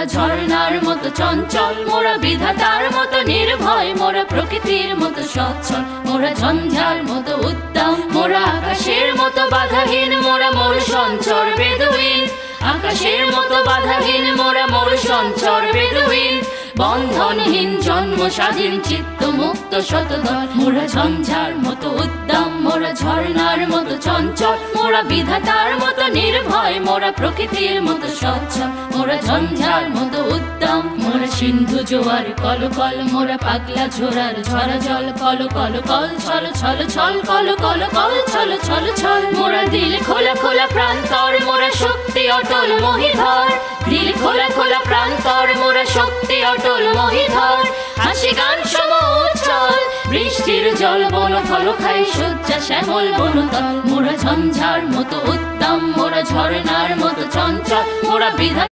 মোরা ঝর্ণার মতো চঞ্চল, মোরা বিধাতার মতো নির্ভয়, মোরা প্রকৃতির মতো সচ্ছল, মোরা ঝঞ্ঝার মতো উদ্দাম, মোরা আকাশের মতো বাধাহীন, মোরা মোর সঞ্চর বেদুইন। আকাশের মতো বাধাহীন, মোরা মোর সঞ্চর বেদুইন। বন্ধনহীন জন্ম স্বাধীন চিত্ত মুক্ত শতদল, মোরা ঝঞ্ঝার মতো উদ্দাম, মোরা ঝর্ণার মতো চঞ্চল, মোরা বিধাতার মতো নির্ভয়, মোরা প্রকৃতির মতো সচ্ছল, মোরা ঝঞ্ঝার মতো উদ্দাম। মোরা সিন্ধু জোয়ার কল কল, মোরা পাগলা ঝোড়ার ঝরা জল, কল কল কল ছল ছল ছল, কল কল কল ছল ছল ছল। মোরা দিল খোলা খোলা প্রান্তর, মোরা শক্তি অটল মহিধর, দিল খোলা খোলা প্রান্তর, মোরা শক্তি অটল মহিধর। হাসি গান সম উচ্ছল, বৃষ্টির জল বন ফল খাই সজ্জা শ্যামল বনতল, মোরা ঝঞ্ঝার মতো উদ্দাম, মোরা ঝর্ণার মতো চঞ্চল, মোরা বিধা